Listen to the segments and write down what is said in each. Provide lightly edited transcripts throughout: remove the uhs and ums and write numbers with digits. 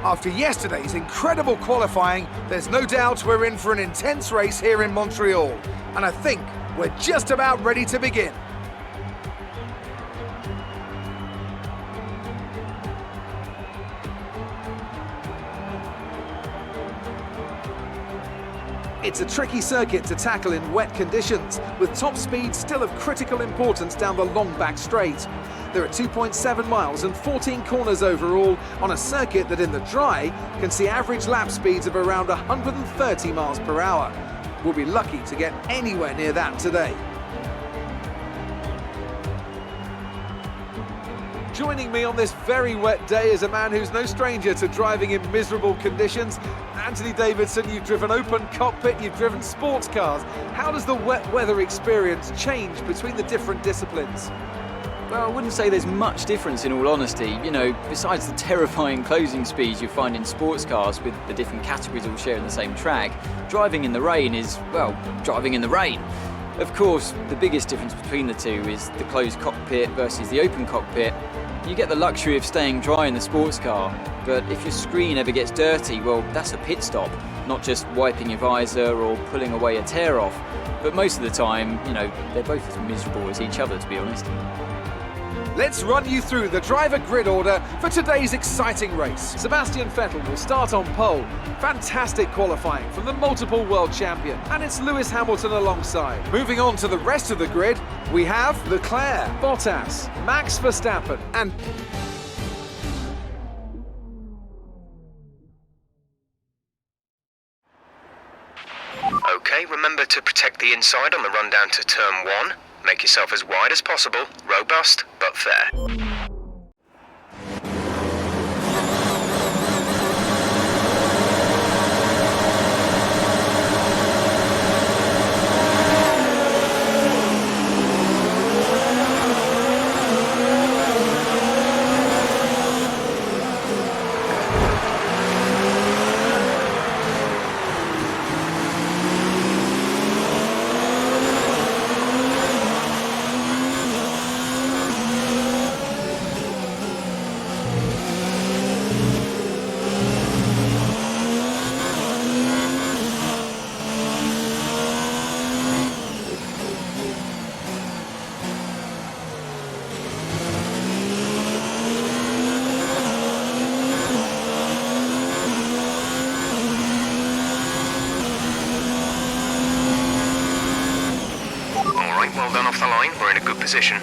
After yesterday's incredible qualifying, there's no doubt we're in for an intense race here in Montreal. And I think we're just about ready to begin. It's a tricky circuit to tackle in wet conditions, with top speed still of critical importance down the long back straight. There are 2.7 miles and 14 corners overall on a circuit that in the dry can see average lap speeds of around 130 miles per hour. We'll be lucky to get anywhere near that today. Joining me on this very wet day is a man who's no stranger to driving in miserable conditions. Anthony Davidson, you've driven open cockpit, you've driven sports cars. How does the wet weather experience change between the different disciplines? Well, I wouldn't say there's much difference in all honesty. You know, besides the terrifying closing speeds you find in sports cars with the different categories all sharing the same track, driving in the rain is, well, driving in the rain. Of course, the biggest difference between the two is the closed cockpit versus the open cockpit. You get the luxury of staying dry in the sports car, but if your screen ever gets dirty, well, that's a pit stop, not just wiping your visor or pulling away a tear off. But most of the time, you know, they're both as miserable as each other, to be honest. Let's run you through the driver grid order for today's exciting race. Sebastian Vettel will start on pole. Fantastic qualifying from the multiple world champion. And it's Lewis Hamilton alongside. Moving on to the rest of the grid, we have Leclerc, Bottas, Max Verstappen and... Okay, remember to protect the inside on the run down to turn 1. Make yourself as wide as possible, robust but fair. Well done off the line, we're in a good position.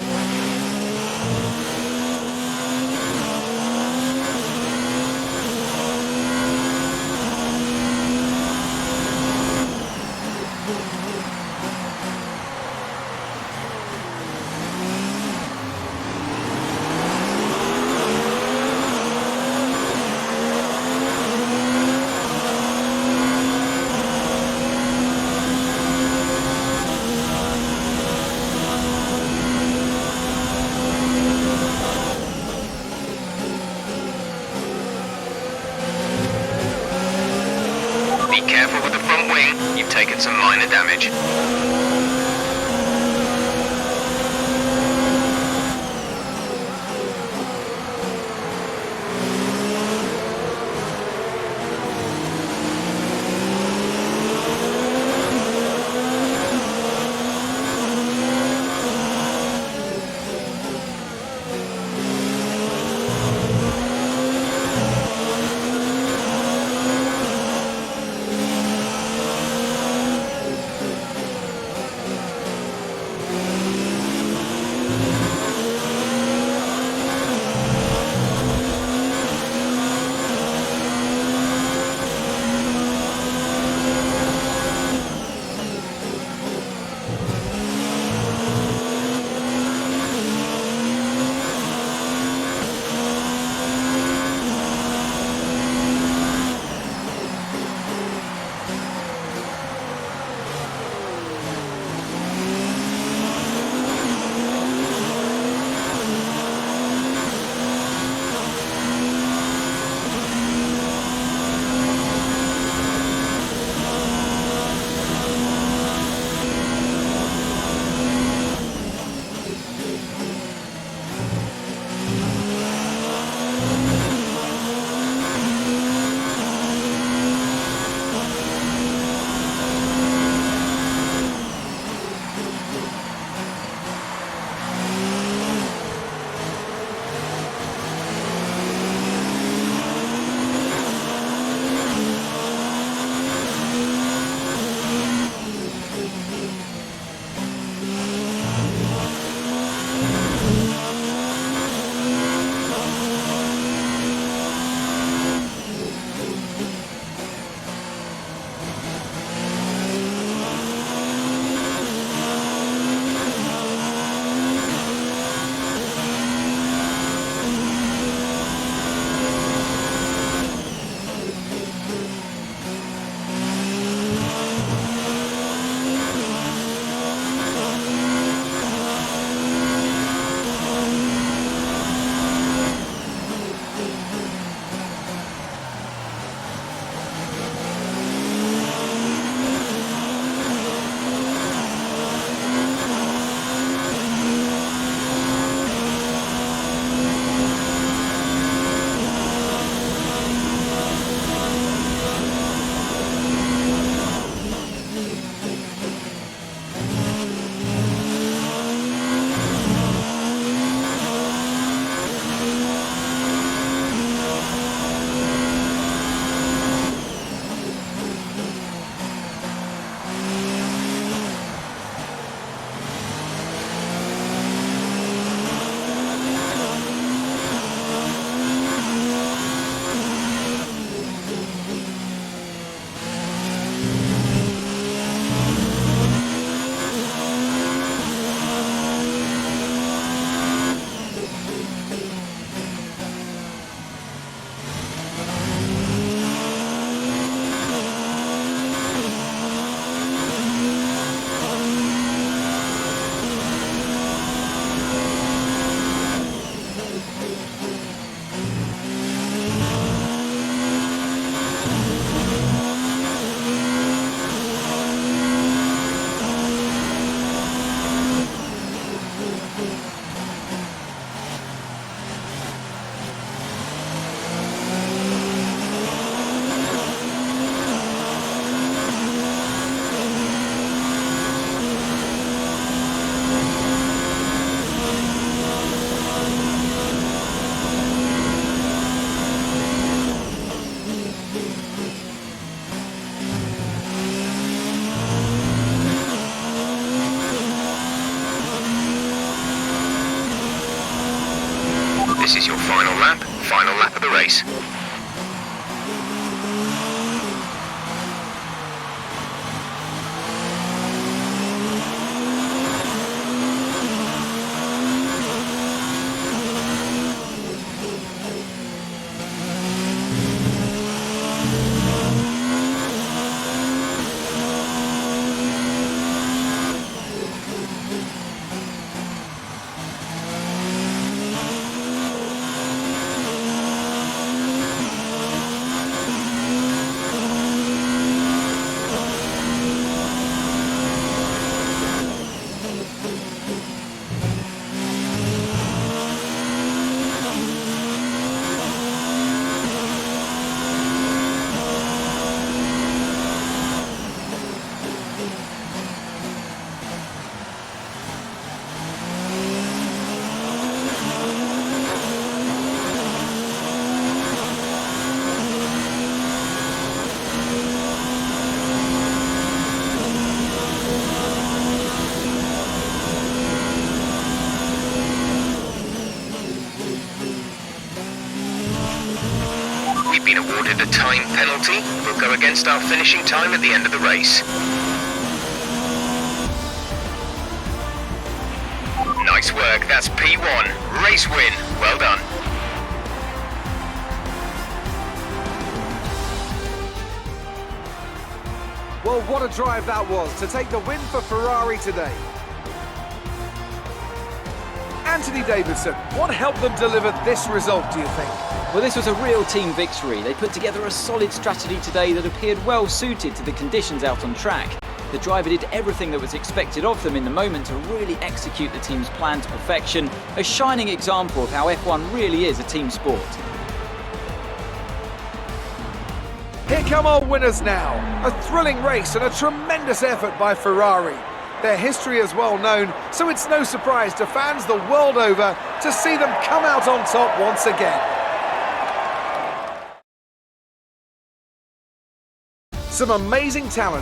Be careful with the front wing, you've taken some minor damage. This is your final lap of the race. We've been awarded a time penalty. We'll go against our finishing time at the end of the race. Nice work, that's P1. Race win. Well done. Well, what a drive that was to take the win for Ferrari today. Anthony Davidson, what helped them deliver this result, do you think? Well, this was a real team victory. They put together a solid strategy today that appeared well suited to the conditions out on track. The driver did everything that was expected of them in the moment to really execute the team's plan to perfection, a shining example of how F1 really is a team sport. Here come our winners now. A thrilling race and a tremendous effort by Ferrari. Their history is well known, so it's no surprise to fans the world over to see them come out on top once again. Some amazing talent